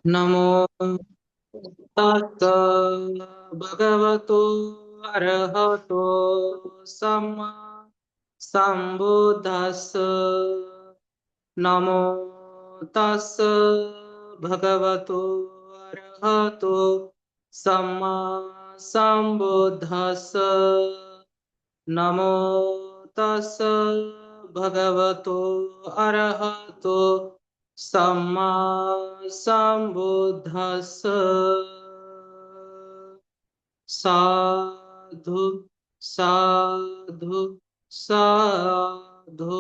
नमो तस् भगवतो अरहतो सम्मा सम्बुद्धस्स। नमो तस् भगवतो अरहतो सम्मा सम्बुद्धस्स। नमो तस् भगवतो अरहतो सम्मा सम्बुद्धस्स। साधु साधु साधु।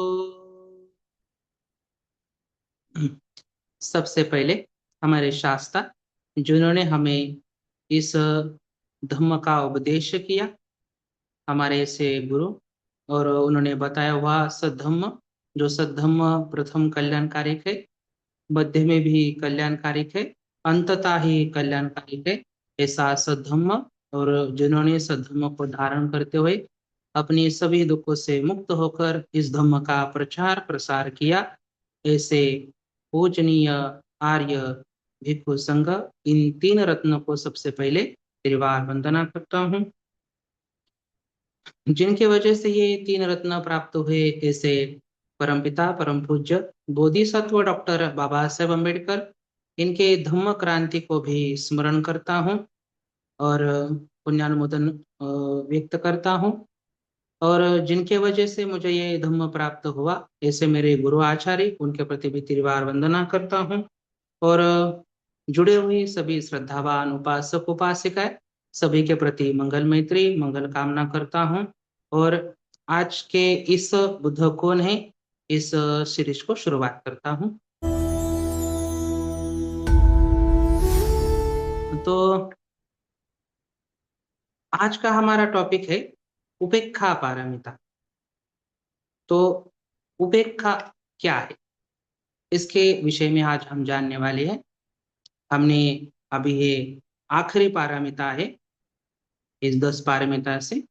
सबसे पहले हमारे शास्त्र जिन्होंने हमें इस धम्म का उपदेश किया, हमारे ऐसे गुरु, और उन्होंने बताया हुआ सद्धम्म, जो सद्धम्म प्रथम कल्याणकारिक है, मध्य में भी कल्याणकारिक है, अंततः ही कल्याणकारिक है, ऐसा सद्धम्म। और जिन्होंने सद्धम्म को धारण करते हुए अपनी सभी दुखों से मुक्त होकर इस धम्म का प्रचार प्रसार किया, ऐसे पूजनीय आर्य भिक्षु संघ, इन तीन रत्नों को सबसे पहले त्रिवार वंदना करता हूँ, जिनके वजह से ये तीन रत्न प्राप्त हुए, ऐसे परमपिता परम पूज्य बोधिसत्व डॉक्टर बाबा साहेब अम्बेडकर, इनके धम्म क्रांति को भी स्मरण करता हूँ और पुण्यानुमोदन व्यक्त करता हूँ। और जिनके वजह से मुझे ये धम्म प्राप्त हुआ, ऐसे मेरे गुरु आचार्य, उनके प्रति भी त्रिवार वंदना करता हूँ। और जुड़े हुए सभी श्रद्धावान उपासक उपासिकाएं, सभी के प्रति मंगल मैत्री मंगल कामना करता हूँ। और आज के इस बुद्ध कौन है, इस सीरीज को शुरुआत करता हूँ। तो आज का हमारा टॉपिक है उपेक्षा पारमिता। तो उपेक्षा क्या है, इसके विषय में आज हम जानने वाले हैं। हमने अभी ये आखिरी पारमिता है इस 10 पारमिता से,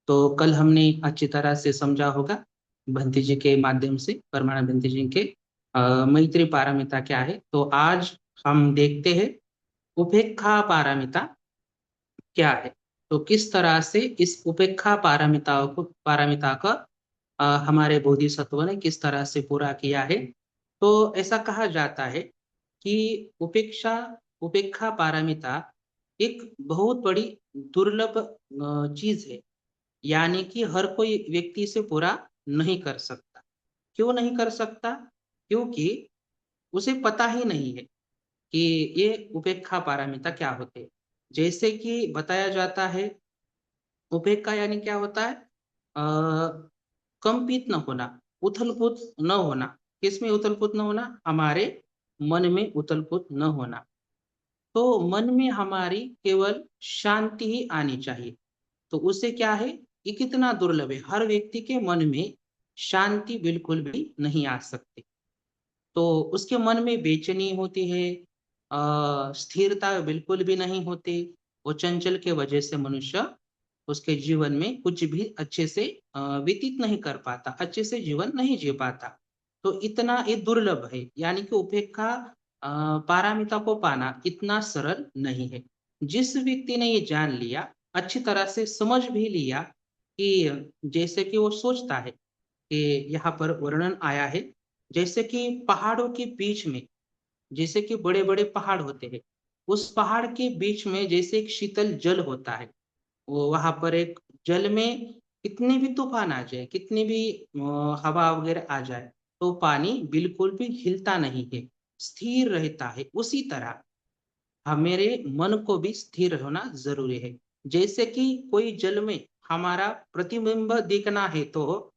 तो कल हमने अच्छी तरह से समझा होगा भंती जी के माध्यम से, परमानंद भंती जी के मैत्री पारमिता क्या है। तो आज हम देखते हैं उपेक्षा पारमिता क्या है। तो किस तरह से इस उपेक्षा पारमिता का हमारे बोधिसत्व ने किस तरह से पूरा किया है। तो ऐसा कहा जाता है कि उपेक्षा पारमिता एक बहुत बड़ी दुर्लभ चीज है, यानी कि हर कोई व्यक्ति से पूरा नहीं कर सकता। क्यों नहीं कर सकता? क्योंकि उसे पता ही नहीं है कि ये उपेक्षा पारमिता क्या होते हैं। जैसे कि बताया जाता है, उपेक्षा यानी क्या होता है? कंपित न होना, उथलपुथ न होना। किसमें उथलपुथ न होना? हमारे मन में उथलपुथ न होना। तो मन में हमारी केवल शांति ही आनी चाहिए। तो उससे क्या है, ये कितना दुर्लभ है, हर व्यक्ति के मन में शांति बिल्कुल भी नहीं आ सकती। तो उसके मन में बेचैनी होती है, स्थिरता बिल्कुल भी नहीं होती। वो चंचल के वजह से मनुष्य उसके जीवन में कुछ भी अच्छे से व्यतीत नहीं कर पाता, अच्छे से जीवन नहीं जी पाता। तो इतना ये दुर्लभ है, यानी कि उपेक्षा पारमिता को पाना इतना सरल नहीं है। जिस व्यक्ति ने ये जान लिया, अच्छी तरह से समझ भी लिया कि जैसे कि वो सोचता है कि यहाँ पर वर्णन आया है, जैसे कि पहाड़ों के बीच में, जैसे कि बड़े बड़े पहाड़ होते हैं, उस पहाड़ के बीच में जैसे एक शीतल जल होता है, वो वहां पर एक जल में कितनी भी तूफान आ जाए, कितनी भी हवा वगैरह आ जाए, तो पानी बिल्कुल भी हिलता नहीं है, स्थिर रहता है। उसी तरह हमारे मन को भी स्थिर होना जरूरी है। जैसे कि कोई जल में हमारा प्रतिबिंब दिखना है, तो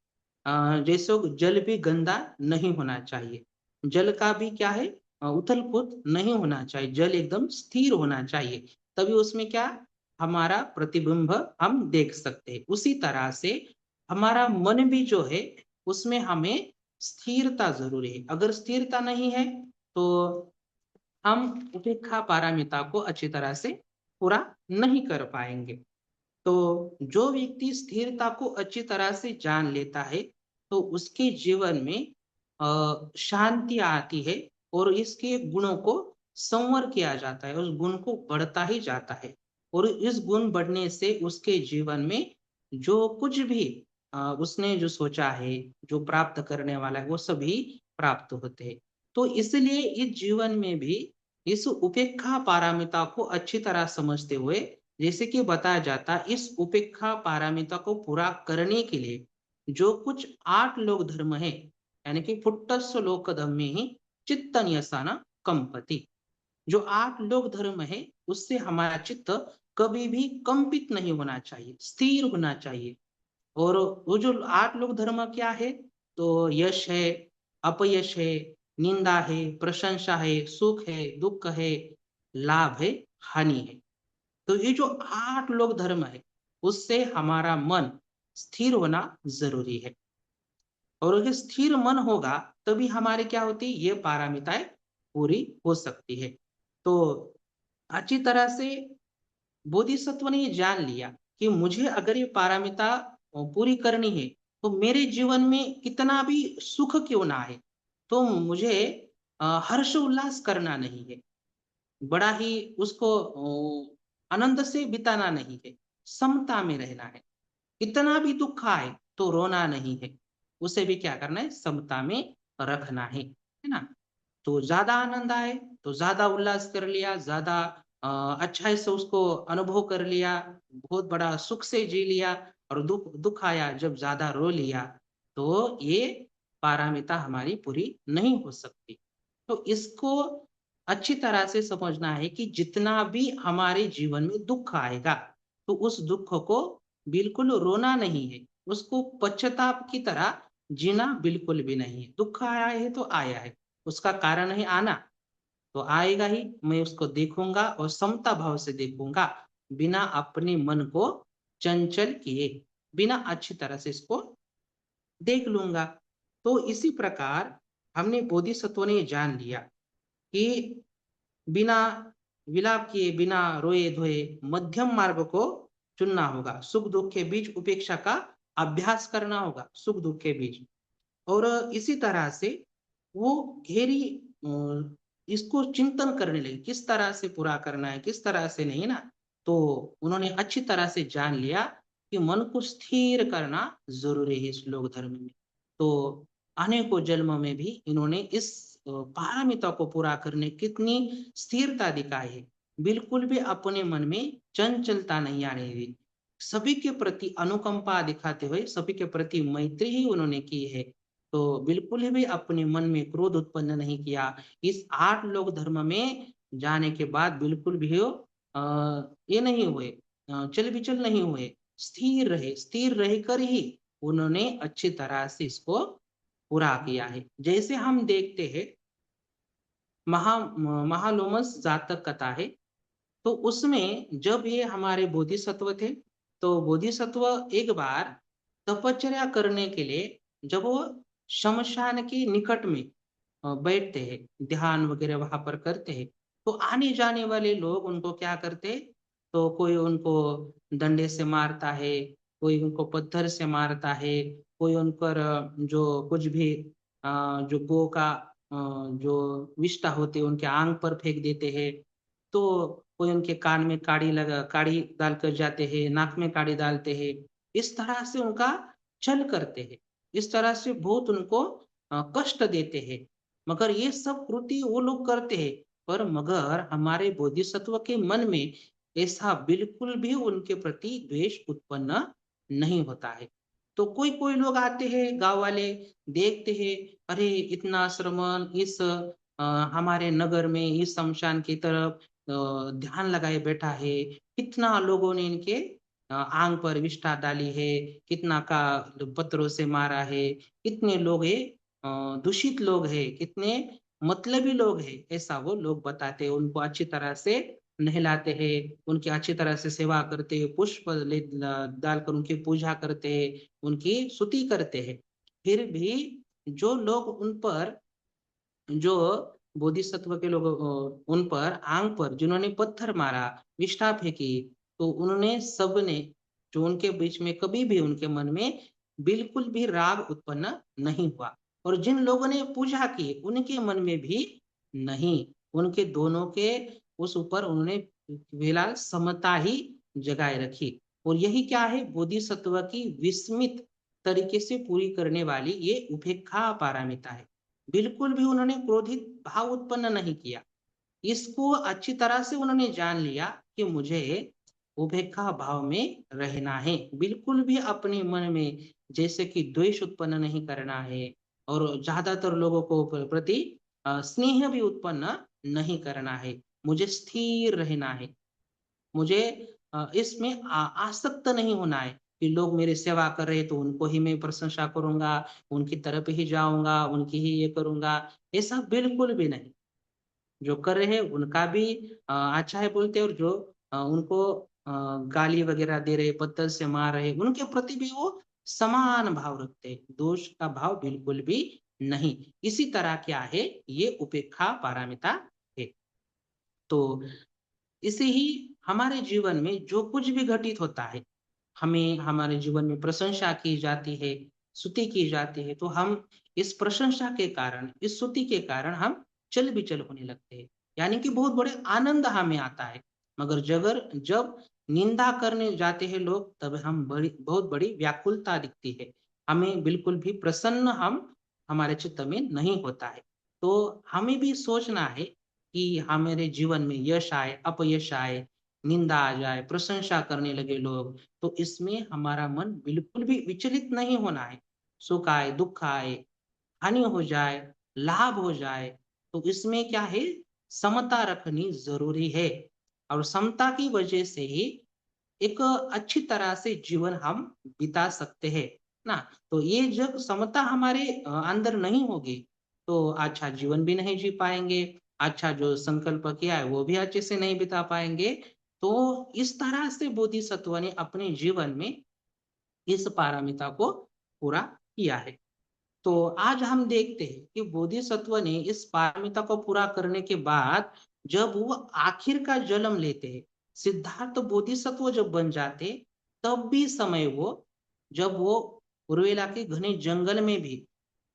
जैसे जल भी गंदा नहीं होना चाहिए, जल का भी क्या है, उथल पुथल नहीं होना चाहिए, जल एकदम स्थिर होना चाहिए। तभी उसमें क्या, हमारा प्रतिबिंब हम देख सकते हैं। उसी तरह से हमारा मन भी जो है, उसमें हमें स्थिरता जरूरी है। अगर स्थिरता नहीं है, तो हम उपेक्षा पारमिता को अच्छी तरह से पूरा नहीं कर पाएंगे। तो जो व्यक्ति स्थिरता को अच्छी तरह से जान लेता है, तो उसके जीवन में शांति आती है और इसके गुणों को संवर किया जाता है, उस गुण को बढ़ता ही जाता है। और इस गुण बढ़ने से उसके जीवन में जो कुछ भी उसने जो सोचा है, जो प्राप्त करने वाला है, वो सभी प्राप्त होते हैं। तो इसलिए इस जीवन में भी इस उपेक्षा पारमिता को अच्छी तरह समझते हुए, जैसे कि बताया जाता है, इस उपेक्षा पारमिता को पूरा करने के लिए जो कुछ 8 लोक धर्म है, यानी कि पुट्टस्स लोक धम्मे चित्तन यसान कंपति, जो 8 लोक धर्म है उससे हमारा चित्त कभी भी कंपित नहीं होना चाहिए, स्थिर होना चाहिए। और वो जो 8 लोक धर्म क्या है, तो यश है, अपयश है, निंदा है, प्रशंसा है, सुख है, दुख है, लाभ है, हानि है। तो ये जो 8 लोक धर्म है उससे हमारा मन स्थिर होना जरूरी है। और अगर स्थिर मन होगा तभी हमारे क्या होती है, ये पारमिताएं पूरी हो सकती है। तो अच्छी तरह से बोधिसत्व ने ये जान लिया कि मुझे अगर ये पारमिता पूरी करनी है तो मेरे जीवन में कितना भी सुख क्यों ना है, तो मुझे हर्ष उल्लास करना नहीं है, बड़ा ही उसको आनंद से बिताना नहीं है, समता में रहना है। इतना भी दुख आए तो रोना नहीं है, उसे भी क्या करना है, समता में रखना है ना। तो ज्यादा आनंद आए तो ज्यादा उल्लास कर लिया, ज्यादा अच्छाई से उसको अनुभव कर लिया, बहुत बड़ा सुख से जी लिया। और दुख दुख आया जब ज्यादा रो लिया, तो ये पारमिता हमारी पूरी नहीं हो सकती। तो इसको अच्छी तरह से समझना है कि जितना भी हमारे जीवन में दुख आएगा तो उस दुख को बिल्कुल रोना नहीं है, उसको पश्चाताप की तरह जीना बिल्कुल भी नहीं है। दुख आया है तो आया है, उसका कारण है आना, तो आएगा ही, मैं उसको देखूंगा और समता भाव से देखूंगा, बिना अपने मन को चंचल किए, बिना अच्छी तरह से इसको देख लूंगा। तो इसी प्रकार हमने बोधिसत्व ने जान लिया कि बिना विलाप किए, बिना रोए धोए मध्यम मार्ग को चुनना होगा, सुख दुख के बीच उपेक्षा का अभ्यास करना होगा, सुख दुख के बीच। और इसी तरह से वो गहरी इसको चिंतन करने लगे, किस तरह से पूरा करना है, किस तरह से नहीं ना। तो उन्होंने अच्छी तरह से जान लिया कि मन को स्थिर करना जरूरी है इस लोक धर्म में। तो आने को जन्म में भी इन्होंने इस पारमिता को पूरा करने कितनी स्थिरता दिखाई है, बिल्कुल भी अपने मन में चंचलता नहीं आने दी, सभी के प्रति अनुकंपा दिखाते हुए सभी के प्रति मैत्री ही उन्होंने की है। तो बिल्कुल ही भी अपने मन में क्रोध उत्पन्न नहीं किया। इस 8 लोक धर्म में जाने के बाद बिल्कुल भी वो ये नहीं हुए, चल विचल नहीं हुए, स्थिर रहे, स्थिर रहकर ही उन्होंने अच्छी तरह से इसको पूरा किया है। जैसे हम देखते हैं महालोमस जातक कथा है, तो उसमें जब ये हमारे बोधिसत्व थे, तो बोधिसत्व एक बार तपश्चर्या करने के लिए जब वो शमशान के निकट में बैठते हैं, ध्यान वगैरह वहां पर करते हैं, तो आने जाने वाले लोग उनको क्या करते, तो कोई उनको डंडे से मारता है, कोई उनको पत्थर से मारता है, कोई उन पर जो कुछ भी जो गो का जो विष्ठा होते हैं उनके आंग पर फेंक देते हैं। तो कोई उनके कान में काड़ी डाल कर जाते हैं, नाक में काड़ी डालते हैं, इस तरह से उनका छल करते हैं, इस तरह से बहुत उनको कष्ट देते हैं। मगर ये सब कृति वो लोग करते हैं, पर मगर हमारे बोधिसत्व के मन में ऐसा बिल्कुल भी उनके प्रति द्वेष उत्पन्न नहीं होता है। तो कोई कोई लोग आते हैं, गांव वाले देखते हैं, अरे इतना श्रमण इस हमारे नगर में इस शमशान की तरफ ध्यान लगाए बैठा है, कितना लोगों ने इनके आंग पर विष्ठा डाली है, कितना का पत्थरों से मारा है, कितने लोग है दूषित लोग हैं, कितने मतलबी लोग हैं, ऐसा वो लोग बताते हैं। उनको अच्छी तरह से नहलाते हैं, उनकी अच्छी तरह से सेवा करते हैं, पुष्प डालकर उनकी पूजा करते हैं, उनकी स्तुति करते हैं। फिर भी जो लोग उन पर, जो बोधिसत्व के लोग उन पर आंग पर जिन्होंने पत्थर मारा, विष्ठा फेंकी, तो उन्होंने सबने, जो उनके बीच में कभी भी उनके मन में बिल्कुल भी राग उत्पन्न नहीं हुआ, और जिन लोगों ने पूजा की उनके मन में भी नहीं। उनके दोनों के उस ऊपर उन्होंने फिलहाल समता ही जगाए रखी। और यही क्या है, बोधिसत्व की विस्मित तरीके से पूरी करने वाली ये उपेक्षा पारमिता है। बिल्कुल भी उन्होंने क्रोधित भाव उत्पन्न नहीं किया। इसको अच्छी तरह से उन्होंने जान लिया कि मुझे उपेक्षा भाव में रहना है। बिल्कुल भी अपने मन में जैसे कि द्वेष उत्पन्न नहीं करना है, और ज्यादातर लोगों को प्रति स्नेह भी उत्पन्न नहीं करना है। मुझे स्थिर रहना है। मुझे इसमें आसक्त नहीं होना है कि लोग मेरी सेवा कर रहे हैं तो उनको ही मैं प्रशंसा करूंगा, उनकी तरफ ही जाऊंगा, उनकी ही ये करूंगा। ऐसा बिल्कुल भी नहीं। जो कर रहे हैं उनका भी अच्छा है बोलते हैं, और जो उनको गाली वगैरह दे रहे, पत्थर से मार रहे, उनके प्रति भी वो समान भाव रखते हैं, दोष का भाव बिल्कुल भी नहीं। इसी तरह क्या है, ये उपेक्षा पारमिता है। तो इसे ही हमारे जीवन में जो कुछ भी घटित होता है, हमें हमारे जीवन में प्रशंसा की जाती है, स्तुति की जाती है, तो हम इस प्रशंसा के कारण, इस स्तुति के कारण हम चल बिचल होने लगते हैं, यानी कि बहुत बड़े आनंद हमें आता है। मगर जगर जब निंदा करने जाते हैं लोग, तब हम बहुत बड़ी व्याकुलता दिखती है। हमें बिल्कुल भी प्रसन्न हम हमारे चित्त में नहीं होता है। तो हमें भी सोचना है कि हमारे जीवन में यश आए, अपयश आए, निंदा आ जाए, प्रशंसा करने लगे लोग, तो इसमें हमारा मन बिल्कुल भी विचलित नहीं होना है। सुख आए, दुख आए, हानि हो जाए, लाभ हो जाए, तो इसमें क्या है, समता रखनी जरूरी है। और समता की वजह से ही एक अच्छी तरह से जीवन हम बिता सकते हैं ना। तो ये जब समता हमारे अंदर नहीं होगी, तो अच्छा जीवन भी नहीं जी पाएंगे, अच्छा जो संकल्प किया है वो भी अच्छे से नहीं बिता पाएंगे। तो इस तरह से बोधिसत्व ने अपने जीवन में इस पारमिता को पूरा किया है। तो आज हम देखते हैं कि बोधिसत्व ने इस पारमिता को पूरा करने के बाद जब वो आखिर का जन्म लेते हैं, सिद्धार्थ बोधिसत्व जब बन जाते, तब भी समय वो, जब वो उर्वेला के घने जंगल में भी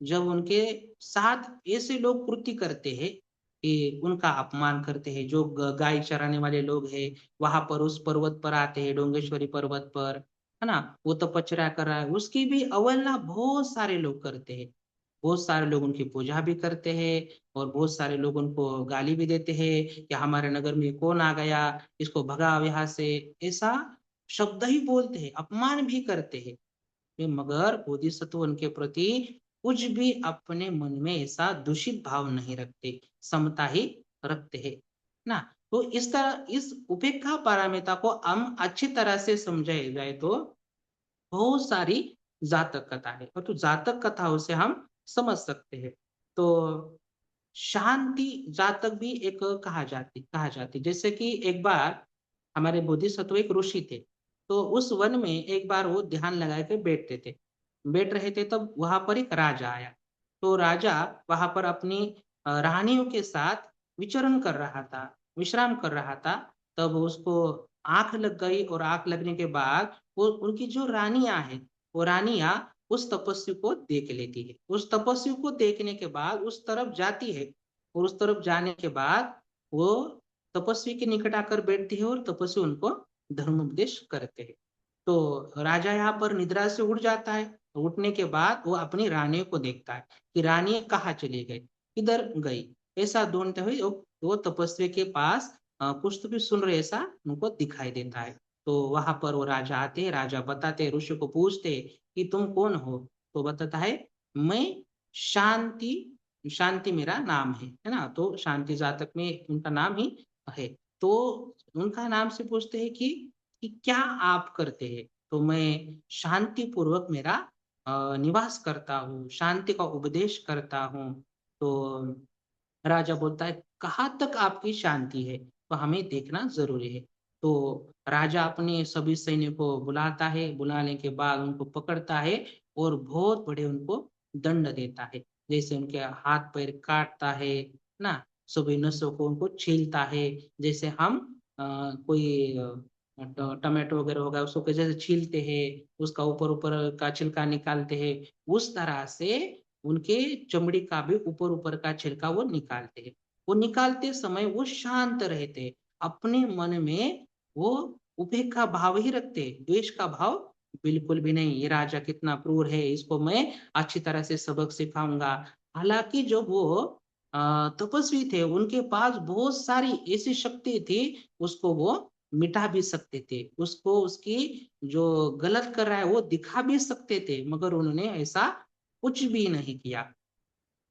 जब उनके साथ ऐसे लोग कृत्य करते हैं कि उनका अपमान करते हैं, जो गाय चराने वाले लोग हैं, वहां पर उस पर्वत पर आते हैं, डोंगेश्वरी पर्वत पर, है ना, वो तपस्या कर रहा है, उसकी भी अवहेलना बहुत सारे लोग करते हैं। बहुत सारे लोग उनकी पूजा भी करते हैं, और बहुत सारे लोग उनको गाली भी देते हैं कि हमारे नगर में कौन आ गया, इसको भगाओ यहाँ से, ऐसा शब्द ही बोलते हैं, अपमान भी करते हैं। मगर बोधिसत्व उनके प्रति कुछ भी अपने मन में ऐसा दूषित भाव नहीं रखते, समता ही रखते हैं ना। तो इस तरह इस उपेक्षा पारमिता को हम अच्छी तरह से समझाए जाए तो बहुत सारी जातक कथा है, और तो जातक कथाओं से हम समझ सकते हैं। तो शांति जातक भी एक कहा जाती, जैसे कि एक बार हमारे बोधिसत्व एक ऋषि थे। तो उस वन में एक बार वो ध्यान लगा के बैठ रहे थे, तब वहां पर एक राजा आया। तो राजा वहां पर अपनी रानियों के साथ विचरण कर रहा था, विश्राम कर रहा था। तब उसको आंख लग गई, और आंख लगने के बाद वो उनकी जो रानियां हैं, वो रानियां उस तपस्वी को देख लेती है। उस तपस्वी को देखने के बाद उस तरफ जाती है, और उस तरफ जाने के बाद वो तपस्वी के निकट आकर बैठती है, और तपस्वी उनको धर्म उपदेश करते हैं। तो राजा यहाँ पर निद्रा से उठ जाता है। उठने के बाद वो अपनी रानी को देखता है कि रानी कहाँ चली गई, किधर गई। ऐसा ढूंढते हुए वो तपस्वी के पास कुछ तो भी सुन रहे ऐसा उनको दिखाई देता है। तो वहां पर वो राजा आते हैं, राजा बताते हैं, ऋषि को पूछते हैं कि तुम कौन हो। तो बताता है, मैं शांति, शांति मेरा नाम है ना। तो शांति जातक में उनका नाम ही है। तो उनका नाम से पूछते हैं कि क्या आप करते हैं। तो मैं शांति पूर्वक मेरा निवास करता हूँ, शांति का उपदेश करता हूँ। तो राजा बोलता है, कहाँ तक आपकी शांति है, तो हमें देखना जरूरी है। तो राजा अपने सभी सैनिकों को बुलाता है, बुलाने के बाद उनको पकड़ता है, और बहुत बड़े उनको दंड देता है। जैसे उनके हाथ पैर काटता है ना, सभी नसों को उनको छीलता है। जैसे हम कोई टमाटो वगैरह होगा उसको जैसे छीलते हैं, उसका ऊपर ऊपर का छिलका निकालते हैं, उस तरह से उनके चमड़ी का भी ऊपर ऊपर का छिलका वो निकालते हैं। वो निकालते समय वो शांत रहते, अपने मन में वो उपेक्षा भाव ही रखते, द्वेष का भाव बिल्कुल भी नहीं। ये राजा कितना क्रूर है, इसको मैं अच्छी तरह से सबक सिखाऊंगा। हालांकि जो वो तपस्वी थे, उनके पास बहुत सारी ऐसी शक्ति थी, उसको वो मिटा भी सकते थे, उसको उसकी जो गलत कर रहा है वो दिखा भी सकते थे, मगर उन्होंने ऐसा कुछ भी नहीं किया।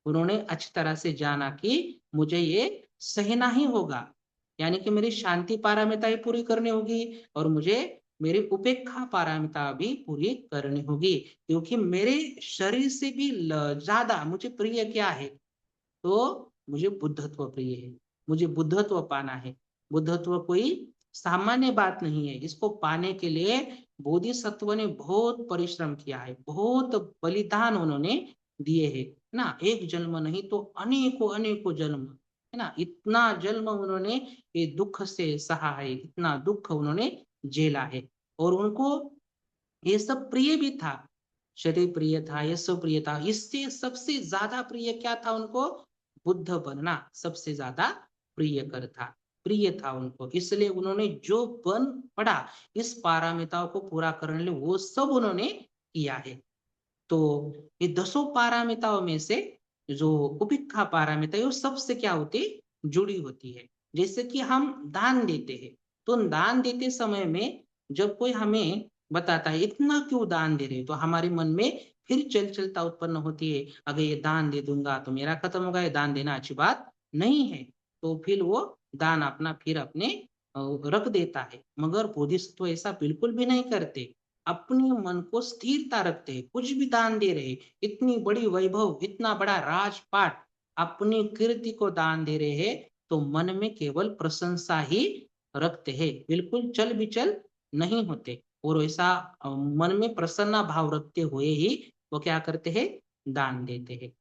उन्होंने अच्छी तरह से जाना कि मुझे ये सहना ही होगा, यानी कि मेरी शांति पारमिता ही पूरी करनी होगी, और मुझे मेरी उपेक्षा पारमिता भी पूरी करनी होगी, क्योंकि मेरे शरीर से भी ज्यादा मुझे प्रिय क्या है, तो मुझे बुद्धत्व प्रिय है, मुझे बुद्धत्व पाना है। बुद्धत्व कोई सामान्य बात नहीं है, इसको पाने के लिए बोधिसत्व ने बहुत परिश्रम किया है, बहुत बलिदान उन्होंने दिए है ना। एक जन्म नहीं तो अनेकों अनेकों जन्म, है ना, इतना जन्म उन्होंने ये दुख से सहा है, इतना दुख उन्होंने झेला है। और उनको ये सब प्रिय भी था, शरीर प्रिय था, ये सब प्रिय था, इससे सबसे ज्यादा प्रिय क्या था उनको, बुद्ध बनना सबसे ज्यादा प्रिय कर था, प्रिय था उनको। इसलिए उन्होंने जो बन पड़ा इस पारमिताओं को पूरा करने लिए, वो सब उन्होंने किया है। तो ये 10 पारमिताओं में से जो उपेक्षा पारमिता है वो सबसे क्या होती है, जुड़ी होती है। जैसे कि हम दान देते हैं, तो दान देते समय में जब कोई हमें बताता है इतना क्यों दान दे रहे हो, तो हमारे मन में फिर चलता उत्पन्न होती है, अगर ये दान दे दूंगा तो मेरा खत्म होगा, ये दान देना अच्छी बात नहीं है, तो फिर वो दान अपना फिर अपने रख देता है। मगर बोधिसत्व ऐसा बिल्कुल भी नहीं करते, अपने मन को स्थिरता रखते हैं, कुछ भी दान दे रहे, इतनी बड़ी वैभव, इतना बड़ा राजपाट, अपनी कीर्ति को दान दे रहे हैं, तो मन में केवल प्रशंसा ही रखते हैं, बिल्कुल चल विचल नहीं होते। और ऐसा मन में प्रसन्न भाव रखते हुए ही वो क्या करते हैं, दान देते हैं।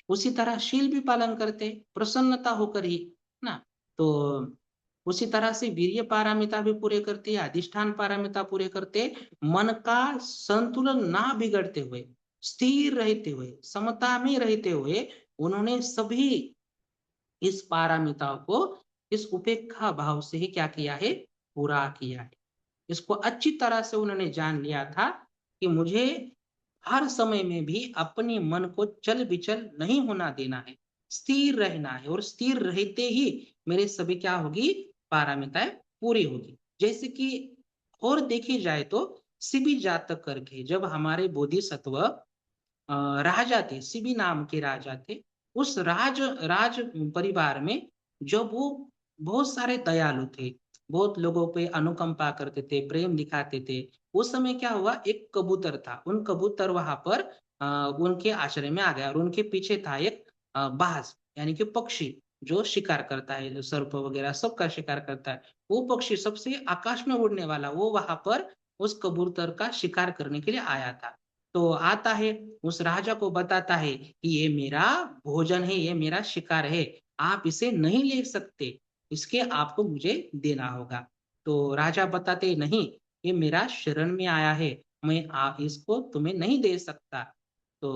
उसी तरह शील भी पालन करते, प्रसन्नता होकर ही ना। तो उसी तरह से वीर्य पारमिता भी पूरे करते, अधिष्ठान पारमिता पूरे करते, मन का संतुलन ना बिगड़ते हुए, स्थिर रहते हुए, समता में रहते हुए उन्होंने सभी इस पारमिताओं को इस उपेक्षा भाव से ही क्या किया है, पूरा किया है। इसको अच्छी तरह से उन्होंने जान लिया था कि मुझे हर समय में भी अपने मन को चल विचल नहीं होना देना है, स्थिर रहना है, और स्थिर रहते ही मेरे सभी क्या होगी, पारमिताएं पूरी होगी। जैसे कि और देखी जाए तो शिबी जातक करके जब हमारे बोधिसत्व राजा थे, शिबी नाम के राजा थे, उस राज परिवार में जब वो बहुत सारे दयालु थे, बहुत लोगों पे अनुकंपा करते थे, प्रेम दिखाते थे, उस समय क्या हुआ, एक कबूतर था, उन कबूतर वहां पर उनके आश्रय में आ गया, और उनके पीछे था एक बाज, यानी कि पक्षी, जो शिकार करता है, जो सर्प वगैरह सबका शिकार करता है, वो पक्षी सबसे आकाश में उड़ने वाला, वो वहां पर उस कबूतर का शिकार करने के लिए आया था। तो आता है, उस राजा को बताता है कि ये मेरा भोजन है, ये मेरा शिकार है, आप इसे नहीं ले सकते, इसके आपको मुझे देना होगा। तो राजा बताते नहीं, ये मेरा शरण में आया है, मैं इसको तुम्हें नहीं दे सकता। तो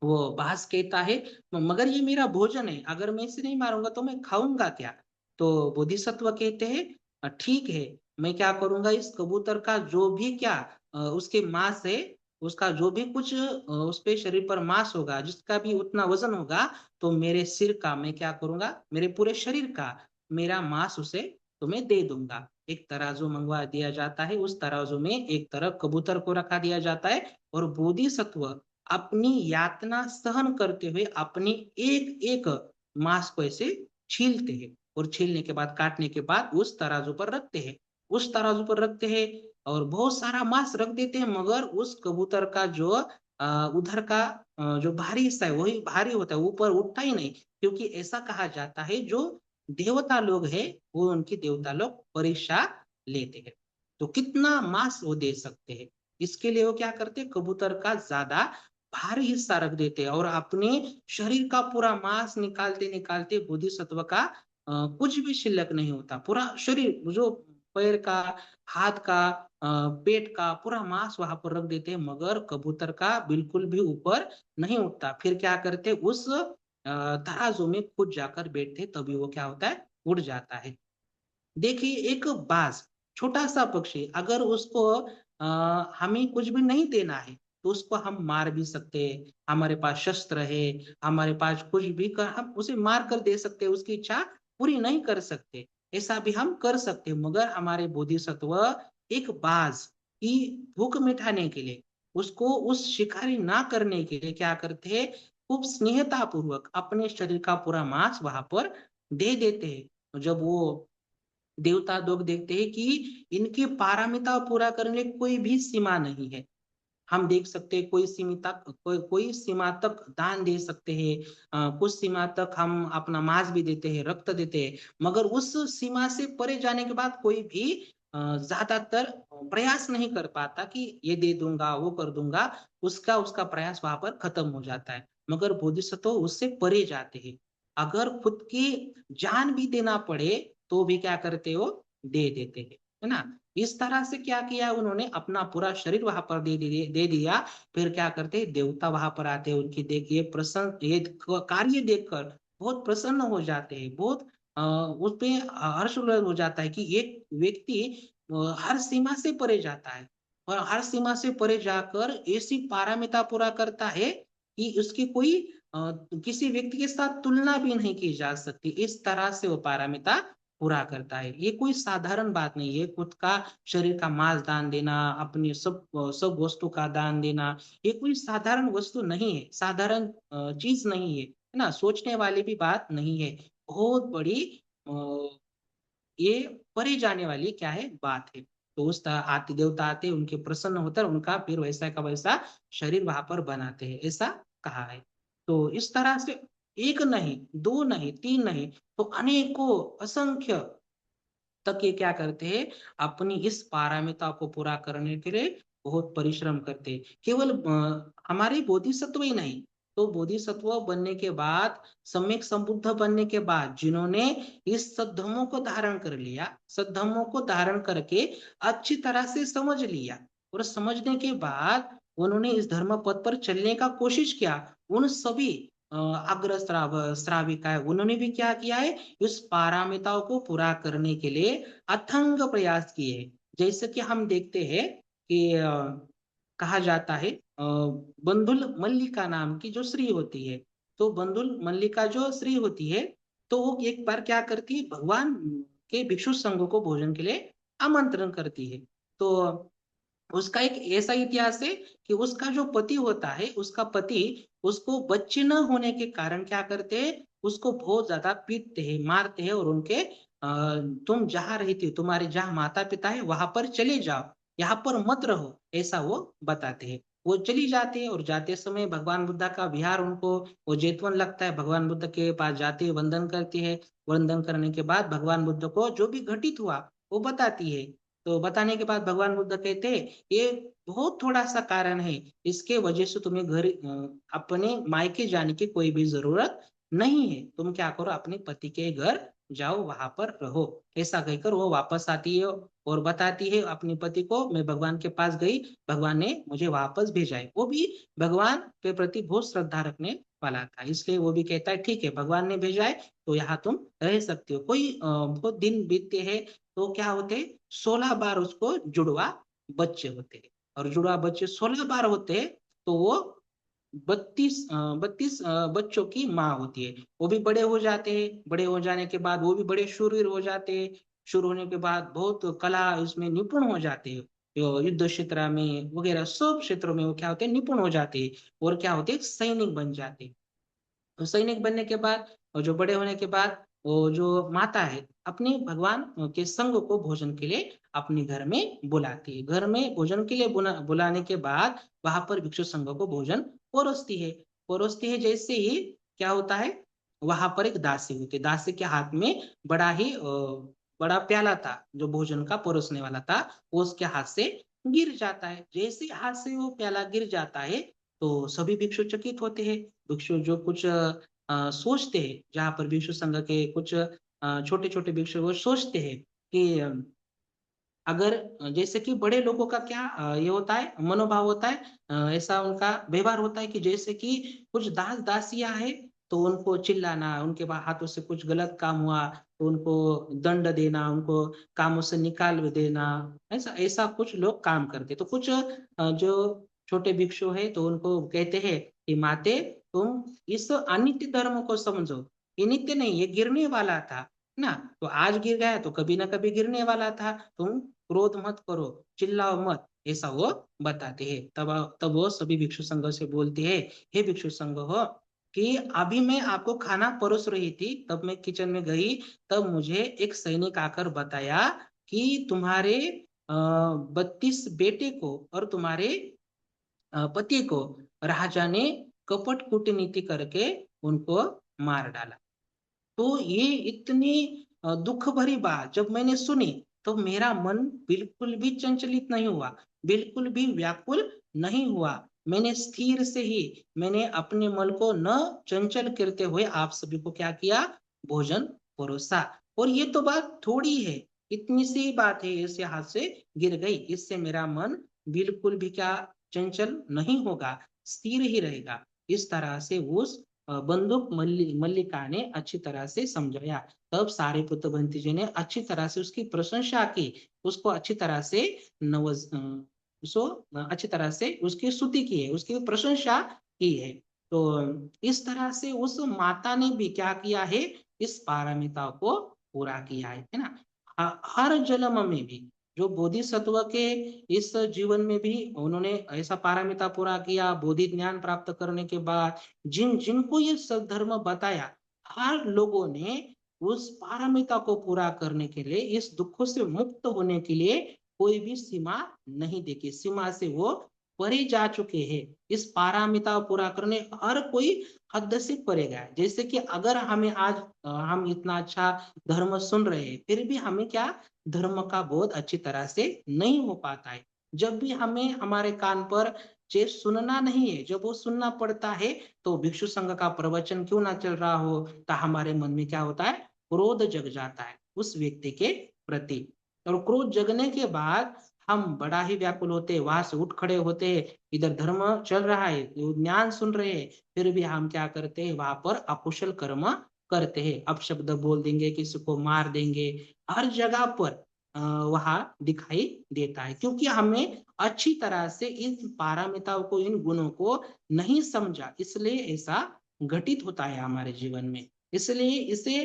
वो बाज कहता है, मगर ये मेरा भोजन है, अगर मैं इसे नहीं मारूंगा तो मैं खाऊंगा क्या। तो बोधिसत्व कहते हैं, ठीक है, मैं क्या करूंगा, इस कबूतर का जो भी क्या उसके मांस है, उसका जो भी कुछ उस पे शरीर पर मांस होगा, जिसका भी उतना वजन होगा, तो मेरे सिर का मैं क्या करूंगा, मेरे पूरे शरीर का मेरा मांस उसे तुम्हें दे दूंगा। एक तराजू मंगवा दिया जाता है, उस तराजू में एक तरफ कबूतर को रखा दिया जाता है, और बोधिसत्व अपनी यातना सहन करते हुए अपनी एक एक मांस को ऐसे छीलते हैं, और छीलने के बाद, काटने के बाद उस तराजू पर रखते हैं, उस तराजू पर रखते हैं, और बहुत सारा मांस रख देते हैं, मगर उस कबूतर का जो उधर का जो भारी हिस्सा है वही भारी होता है, ऊपर उठता ही नहीं, क्योंकि ऐसा कहा जाता है जो देवता लोग है, वो उनकी देवता लोग परीक्षा लेते हैं, तो कितना मांस वो दे सकते हैं, इसके लिए वो क्या करते, कबूतर का ज्यादा भारी हिस्सा रख देते हैं, और अपने शरीर का पूरा मांस निकालते निकालते बोधिसत्व का कुछ भी शिल्लक नहीं होता, पूरा शरीर, जो पैर का, हाथ का, पेट का पूरा मांस वहां पर रख देते हैं, मगर कबूतर का बिल्कुल भी ऊपर नहीं उठता। फिर क्या करते, उस तराजू में खुद जाकर बैठते, तभी वो क्या होता है, उड़ जाता है। देखिए एक बाज, छोटा सा पक्षी, अगर उसको हमें कुछ भी नहीं देना है तो उसको हम मार भी सकते हैं, हमारे पास शस्त्र है, हमारे पास कुछ भी कर हम उसे मार कर दे सकते हैं, उसकी इच्छा पूरी नहीं कर सकते, ऐसा भी हम कर सकते हैं। मगर हमारे बोधिसत्व एक बाज की भूख मिटाने के लिए, उसको उस शिकारी ना करने के लिए क्या करते हैं, खूब स्नेहता पूर्वक अपने शरीर का पूरा मांस वहां पर दे देते हैं। जब वो देवता लोग देखते हैं कि इनकी पारमिता पूरा करने की कोई भी सीमा नहीं है, हम देख सकते हैं कोई सीमा तक दान दे सकते हैं, कुछ सीमा तक हम अपना मांस भी देते हैं, रक्त देते हैं, मगर उस सीमा से परे जाने के बाद कोई भी ज्यादातर प्रयास नहीं कर पाता कि ये दे दूंगा वो कर दूंगा, उसका उसका प्रयास वहां पर खत्म हो जाता है। मगर बोधिसत्व उससे परे जाते हैं, अगर खुद की जान भी देना पड़े तो भी क्या करते हो, दे देते हैं, है ना। इस तरह से क्या किया उन्होंने, अपना पूरा शरीर वहां पर दे दिया। फिर क्या करते, देवता वहां पर आते हैं, उनकी देखिए प्रसन्न, ये कार्य देखकर बहुत प्रसन्न हो जाते हैं, बहुत उस पे हर्ष उल्लास हो जाता है कि एक व्यक्ति हर सीमा से परे जाता है, और हर सीमा से परे जाकर ऐसी पारमिता पूरा करता है कि उसकी कोई किसी व्यक्ति के साथ तुलना भी नहीं की जा सकती, इस तरह से वो पारमिता पूरा करता है। ये कोई साधारण बात नहीं है, खुद का शरीर का मांस दान देना, अपनी सब सब वस्तु का दान देना, ये कोई साधारण वस्तु नहीं है, साधारण चीज नहीं है ना, सोचने वाली भी बात नहीं है, बहुत बड़ी ये परे जाने वाली क्या है, बात है। तो उस आते देवता आते, उनके प्रसन्न होकर उनका फिर वैसा का वैसा शरीर वहां पर बनाते हैं, ऐसा कहा है। तो इस तरह से एक नहीं, दो नहीं, तीन नहीं, तो अनेकों, असंख्य तक ये क्या करते हैं, अपनी इस पारमिता को पूरा करने के लिए बहुत परिश्रम करते हैं। केवल हमारे बोधिसत्व ही नहीं, तो बोधिसत्व बनने के बाद, सम्यक संबुद्ध बनने के बाद, जिन्होंने इस सद्धर्मों को धारण कर लिया, सद्धर्मों को धारण करके अच्छी तरह से समझ लिया, और समझने के बाद उन्होंने इस धर्म पथ पर चलने का कोशिश किया, उन सभी अग्र श्राविका है, उन्होंने भी क्या किया है, इस पारमिताओं को पूरा करने के लिए अथंग प्रयास किए हैं। जैसे कि हम देखते हैं कि कहा जाता है बंधुल मल्लिका नाम की जो स्त्री होती है, तो बंधुल मल्लिका जो स्त्री होती है, तो वो एक बार क्या करती है, भगवान के भिक्षु संघ को भोजन के लिए आमंत्रण करती है। तो उसका एक ऐसा इतिहास है कि उसका जो पति होता है, उसका पति उसको बच्चे न होने के कारण क्या करते हैं, उसको बहुत ज्यादा पीटते हैं, मारते हैं, और उनके तुम जहां रहती हो, तुम्हारे जहां माता पिता है वहां पर चले जाओ, यहाँ पर मत रहो, ऐसा वो बताते हैं। वो चली जाती है, और जाते समय भगवान बुद्ध का विहार उनको वो जेतवन लगता है, भगवान बुद्ध के पास जाती है, वंदन करती है, वंदन करने के बाद भगवान बुद्ध को जो भी घटित हुआ वो बताती है। तो बताने के बाद भगवान बुद्ध कहते हैं, ये बहुत थोड़ा सा कारण है, इसके वजह से तुम्हें घर अपने मायके जाने की कोई भी जरूरत नहीं है, तुम क्या करो, अपने पति के घर जाओ, वहां पर रहो, ऐसा कहकर वो वापस आती है, और बताती है अपने पति को, मैं भगवान के पास गई, भगवान ने मुझे वापस भेजा है। वो भी भगवान के प्रति बहुत श्रद्धा रखने वाला था, इसलिए वो भी कहता है ठीक है, भगवान ने भेजा है तो यहाँ तुम रह सकते हो। कोई बहुत दिन बीतते हैं, तो क्या होते, 16 बार उसको जुड़वा बच्चे होते हैं, और जुड़वा बच्चे 16 बार होते हैं, तो वो 32 बच्चों की माँ होती है। वो भी बड़े हो जाते हैं, बड़े हो जाने के बाद वो भी बड़े शूरवीर हो जाते हैं, शुरू होने के बाद बहुत कला इसमें निपुण हो जाते हैं, युद्ध क्षेत्र में वगैरह सब क्षेत्रों में वो क्या होते हैं, निपुण हो जाते हैं, और क्या होते हैं, सैनिक बन जाते हैं। तो सैनिक बनने के बाद, और जो बड़े होने के बाद, वो जो माता है अपने भगवान के संग को भोजन के लिए अपने घर में बुलाती है, घर में भोजन के लिए बुलाने के बाद वहां पर भिक्षु संघ को भोजन परोसती है। परोसती है जैसे ही क्या होता है, वहां पर एक दासी होती है, दासी के हाथ में बड़ा ही बड़ा प्याला था, जो भोजन का परोसने वाला था, वो उसके हाथ से गिर जाता है। जैसे ही हाथ से वो प्याला गिर जाता है, तो सभी भिक्षु चकित होते हैं। भिक्षु जो कुछ सोचते हैं, जहाँ पर भिक्षु संघ के कुछ छोटे छोटे भिक्षु वो सोचते हैं कि अगर जैसे कि बड़े लोगों का क्या ये होता है, मनोभाव होता है, ऐसा उनका व्यवहार होता है कि जैसे कि कुछ दास दासियां हैं, तो उनको चिल्लाना, उनके हाथों से कुछ गलत काम हुआ तो उनको दंड देना, उनको कामों से निकाल देना, ऐसा ऐसा कुछ लोग काम करते। तो कुछ जो छोटे भिक्षु है तो उनको कहते हैं कि माते तुम इस अनित्य धर्म को समझो, ये नित्य नहीं, ये गिरने वाला था ना, तो आज गिर गया तो कभी ना कभी गिरने वाला था, तुम क्रोध मत करो, चिल्लाओ मत, ऐसा वो बताते हैं। तब वो सभी भिक्षु संघ से बोलते हैं, हे भिक्षु संघ हो, कि अभी मैं आपको खाना परोस रही थी, तब मैं किचन में गई, तब मुझे एक सैनिक आकर बताया कि तुम्हारे 32 बेटे को और तुम्हारे पति को राजा ने कपट कूटनीति करके उनको मार डाला। तो ये इतनी दुख भरी बात जब मैंने सुनी, तो मेरा मन बिल्कुल भी चंचलित नहीं हुआ, बिल्कुल भी व्याकुल नहीं हुआ। मैंने स्थिर से ही, मैंने अपने मन को न चंचल करते हुए आप सभी को क्या किया, भोजन परोसा। और ये तो बात थोड़ी है, इतनी सी बात है, ऐसे हाथ से गिर गई, इससे मेरा मन बिल्कुल भी क्या, चंचल नहीं होगा, स्थिर ही रहेगा। इस तरह से उस बंदूक मल्लिका ने अच्छी तरह से समझाया। तब सारे पुत्रवंती जी ने अच्छी तरह से उसकी प्रशंसा की, उसको अच्छी तरह से नवज उसको अच्छी तरह से उसकी स्तुति की है, उसकी प्रशंसा की है। तो इस तरह से उस माता ने भी क्या किया है, इस पारमिता को पूरा किया है ना। हर जन्म में भी जो बोधिसत्व के इस जीवन में भी उन्होंने ऐसा पारमिता पूरा किया, बोधि ज्ञान प्राप्त करने के बाद जिनको ये धर्म बताया, हर लोगों ने उस पारमिता को पूरा करने के लिए, इस दुखों से मुक्त होने के लिए कोई भी सीमा नहीं देखी, सीमा से वो परे जा चुके हैं। इस पारमिता पूरा करने हर कोई हद से परे गया। जैसे कि अगर हमें आज हम इतना अच्छा धर्म सुन रहे हैं, फिर भी हमें क्या, धर्म का बोध अच्छी तरह से नहीं हो पाता है। जब भी हमें हमारे कान पर जे सुनना नहीं है, जब वो सुनना पड़ता है, तो भिक्षु संघ का प्रवचन क्यों ना चल रहा हो, तो हमारे मन में क्या होता है, क्रोध जग जाता है उस व्यक्ति के प्रति। और क्रोध जगने के बाद हम बड़ा ही व्याकुल होते हैं, वहां से उठ खड़े होते हैं, इधर धर्म चल रहा है, ज्ञान सुन रहे हैं, फिर भी हम क्या करते हैं, वहां पर अकुशल कर्म करते हैं, अपशब्द बोल देंगे, किसी को मार देंगे, हर जगह पर वहां दिखाई देता है, क्योंकि हमें अच्छी तरह से इन पारमिताओं को, इन गुणों को नहीं समझा, इसलिए ऐसा घटित होता है हमारे जीवन में। इसलिए इसे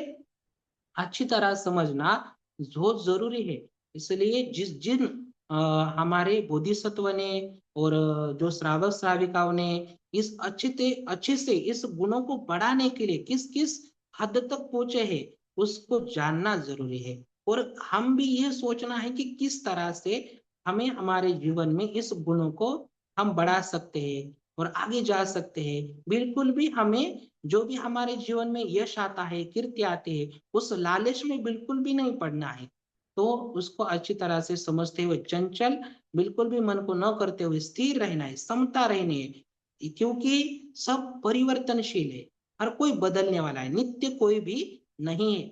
अच्छी तरह समझना बहुत जरूरी है। इसलिए जिस जिन हमारे बोधिसत्व ने और जो श्रावक श्राविकाओं ने इस अच्छे से इस गुणों को बढ़ाने के लिए किस किस हद तक पहुंचे हैं, उसको जानना जरूरी है। और हम भी ये सोचना है कि किस तरह से हमें हमारे जीवन में इस गुणों को हम बढ़ा सकते हैं और आगे जा सकते हैं। बिल्कुल भी हमें जो भी हमारे जीवन में यश आता है, कीर्ति आती है, उस लालच में बिल्कुल भी नहीं पड़ना है। तो उसको अच्छी तरह से समझते हुए, चंचल बिल्कुल भी मन को न करते हुए स्थिर रहना है, समता रहनी है, क्योंकि सब परिवर्तनशील है, हर कोई बदलने वाला है, नित्य कोई भी नहीं है,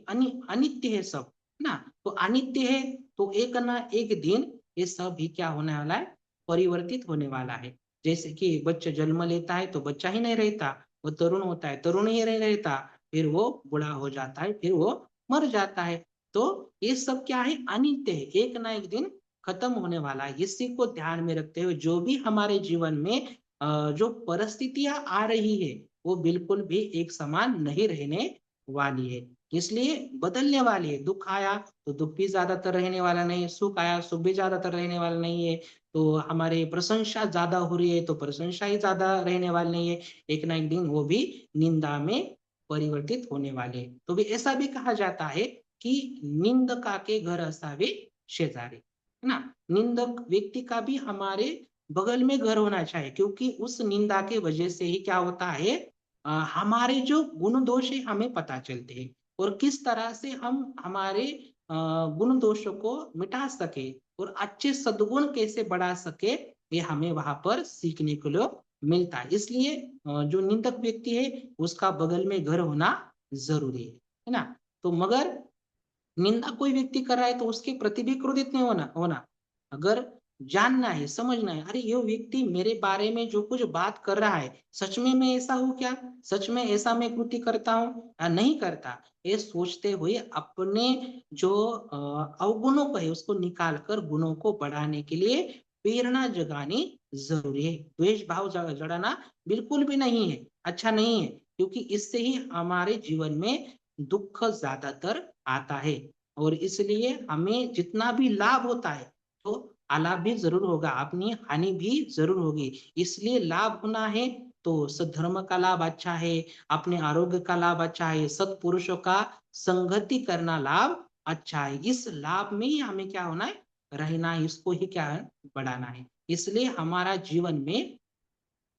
अनित्य है सब ना। तो अनित्य है, तो एक ना एक दिन ये सब भी क्या होने वाला है, परिवर्तित होने वाला है। जैसे कि बच्चा जन्म लेता है तो बच्चा ही नहीं रहता, वो तरुण होता है, तरुण ही नहीं रहता, फिर वो बूढ़ा हो जाता है, फिर वो मर जाता है। तो ये सब क्या है, अनित्य है, एक ना एक दिन खत्म होने वाला है। इसी को ध्यान में रखते हुए जो भी हमारे जीवन में जो परिस्थितियां आ रही है, वो बिल्कुल भी एक समान नहीं रहने वाली है, इसलिए बदलने वाली है। दुख आया तो दुख भी ज्यादातर रहने वाला नहीं है, सुख आया सुख भी ज्यादातर रहने वाला नहीं है। तो हमारे प्रशंसा ज्यादा हो रही है तो प्रशंसा ही ज्यादा रहने वाली नहीं है, एक ना एक दिन वो भी निंदा में परिवर्तित होने वाले। तो भी ऐसा भी कहा जाता है कि निंदका के घर असावे शेजारी, है ना। निंदक व्यक्ति का भी हमारे बगल में घर होना चाहिए, क्योंकि उस निंदा के वजह से ही क्या होता है, हमारे जो गुण दोष है हमें पता चलते हैं, और किस तरह से हम हमारे गुण दोषों को मिटा सके और अच्छे सद्गुण कैसे बढ़ा सके, ये हमें वहां पर सीखने को मिलता है। इसलिए जो निंदक व्यक्ति है उसका बगल में घर होना जरूरी है ना। तो मगर निंदा कोई व्यक्ति कर रहा है तो उसके प्रति भी क्रोधित नहीं होना होना। अगर जानना है, समझना है, अरे ये व्यक्ति मेरे बारे में जो कुछ बात कर रहा है, सच में मैं ऐसा हूँ क्या? सच में ऐसा मैं कृति करता हूँ या नहीं करता? ये सोचते हुए अपने जो अवगुणों को है उसको निकाल कर गुणों को बढ़ाने के लिए प्रेरणा जगानी जरूरी है। द्वेष भाव जगाना बिल्कुल भी नहीं है, अच्छा नहीं है, क्योंकि इससे ही हमारे जीवन में दुख ज्यादातर आता है। और इसलिए हमें जितना भी लाभ होता है तो अलाभ भी जरूर होगा, अपनी हानि भी जरूर होगी। इसलिए लाभ होना है तो सद्धर्म का लाभ अच्छा है, अपने आरोग्य का लाभ अच्छा है, सत्पुरुषों का संगति करना लाभ अच्छा है। इस लाभ में ही हमें क्या होना है, रहना है, इसको ही क्या है, बढ़ाना है। इसलिए हमारा जीवन में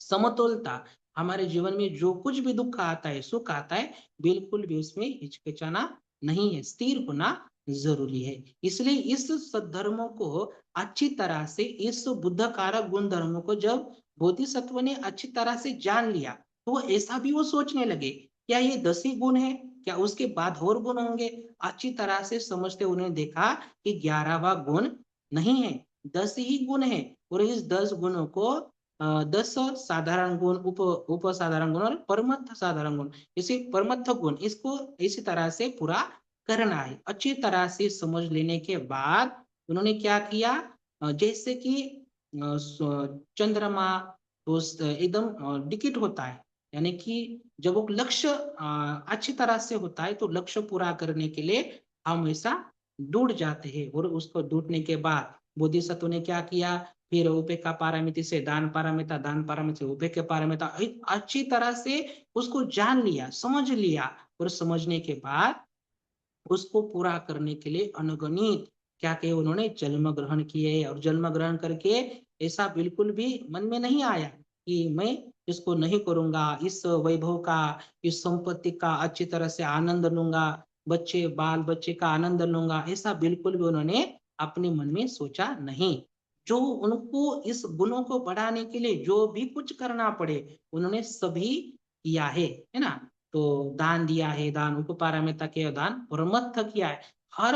समतोलता, हमारे जीवन में जो कुछ भी दुख आता है, सुख आता है, बिल्कुल भी उसमें हिचकिचाना नहीं है, स्थिर होना जरूरी है। इसलिए इस सद्धर्मों को अच्छी तरह से, इस बुद्ध कारक गुण धर्मों को जब बोधिसत्व ने अच्छी तरह से जान लिया, तो ऐसा भी वो सोचने लगे, क्या ये 10 ही गुण है, क्या उसके बाद और गुण होंगे? अच्छी तरह से समझते उन्हें देखा कि 11वां गुण नहीं है, 10 ही गुण है। और इस 10 गुणों को 10 साधारण गुण, उप साधारण गुण और परमत्थ साधारण गुण, इसी परमत्थ गुण, इसको इसी तरह से पूरा करना है। अच्छी तरह से समझ लेने के बाद उन्होंने क्या किया, जैसे कि चंद्रमा तो एकदम डिकिट होता है, यानी कि जब वो लक्ष्य अच्छी तरह से होता है तो लक्ष्य पूरा करने के लिए हम ऐसा डूब जाते हैं। और उसको डूबने के बाद बोधिसत्व ने क्या किया, फिर उपेक्षा पारामिति से दान पारामिता, दान पारामिति से उपेक्षा पारामिता, अच्छी तरह से उसको जान लिया, समझ लिया। और समझने के बाद उसको पूरा करने के लिए अनगणित क्या किए उन्होंने, जन्म ग्रहण किए। और जन्म ग्रहण करके ऐसा बिल्कुल भी मन में नहीं आया कि मैं इसको नहीं करूंगा, इस वैभव का, इस संपत्ति का अच्छी तरह से आनंद लूंगा, बच्चे बाल बच्चे का आनंद लूंगा, ऐसा बिल्कुल भी उन्होंने अपने मन में सोचा नहीं। जो उनको इस गुणों को बढ़ाने के लिए जो भी कुछ करना पड़े उन्होंने सभी किया है ना। तो दान दिया है, दान उप पारमिता के दान परमत तक किया है। हर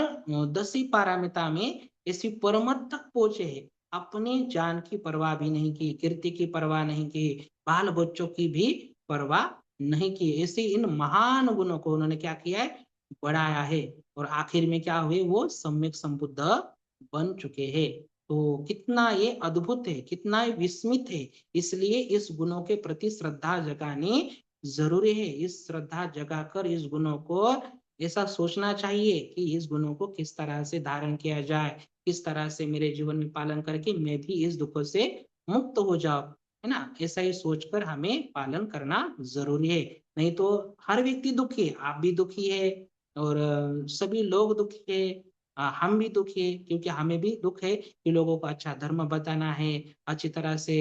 10 पारमिता में ऐसी परमत तक पहुंचे है, अपने जान की परवाह भी नहीं की, कीर्ति की परवाह नहीं की, बाल बच्चों की भी परवाह नहीं की। ऐसे इन महान गुणों को उन्होंने क्या किया है, बढ़ाया है। और आखिर में क्या हुए, वो सम्यक संबुद्ध बन चुके हैं। तो कितना ये अद्भुत है, कितना ये विस्मित है। इसलिए इस गुणों के प्रति श्रद्धा जगानी जरूरी है। इस श्रद्धा जगाकर इस गुणों को ऐसा सोचना चाहिए कि इस गुणों को किस तरह से धारण किया जाए, किस तरह से मेरे जीवन में पालन करके मैं भी इस दुखों से मुक्त हो जाऊं, है ना। ऐसा ही सोचकर हमें पालन करना जरूरी है। नहीं तो हर व्यक्ति दुखी है, आप भी दुखी है, और सभी लोग दुखी है, हम भी दुखी है, क्योंकि हमें भी दुख है कि लोगों को अच्छा धर्म बताना है, अच्छी तरह से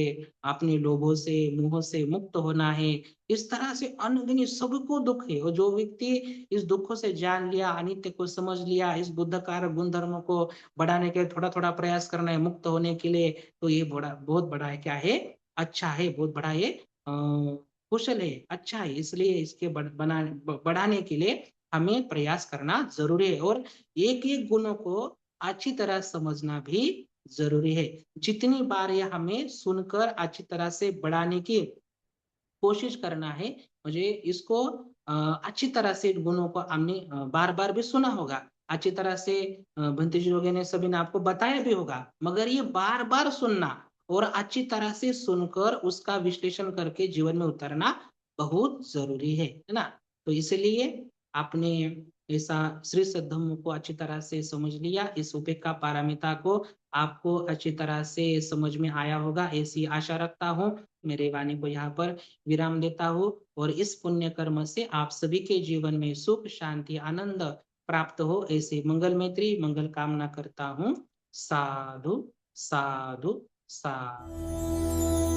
अपने लोभों से मोह से मुक्त होना है। इस तरह से अनगिनत सबको दुख है। और जो व्यक्ति इस दुखों से जान लिया, अनित्य को समझ लिया, इस बुद्ध कारक गुण धर्मों को बढ़ाने के थोड़ा थोड़ा प्रयास करना है मुक्त होने के लिए, तो ये बड़ा बहुत बड़ा है, क्या है, अच्छा है, बहुत बड़ा ये कुशल है, अच्छा है। इसलिए इसके बढ़ाने के लिए हमें प्रयास करना जरूरी है। और एक एक गुणों को अच्छी तरह समझना भी जरूरी है। जितनी बार ये हमें सुनकर अच्छी तरह से बढ़ाने की कोशिश करना है, मुझे इसको अच्छी तरह से गुणों को हमने बार बार भी सुना होगा, अच्छी तरह से भंते जी लोगों ने सभी ने आपको बताया भी होगा, मगर ये बार बार सुनना और अच्छी तरह से सुनकर उसका विश्लेषण करके जीवन में उतारना बहुत जरूरी है ना। तो इसलिए आपने ऐसा श्री सद्धम्म को अच्छी तरह से समझ लिया, इस उपेक्षा पारमिता को आपको अच्छी तरह से समझ में आया होगा, ऐसी आशा रखता हूँ। मेरे वाणी को यहाँ पर विराम देता हूँ, और इस पुण्य कर्म से आप सभी के जीवन में सुख शांति आनंद प्राप्त हो, ऐसे मंगल मैत्री मंगल कामना करता हूँ। साधु साधु साधु।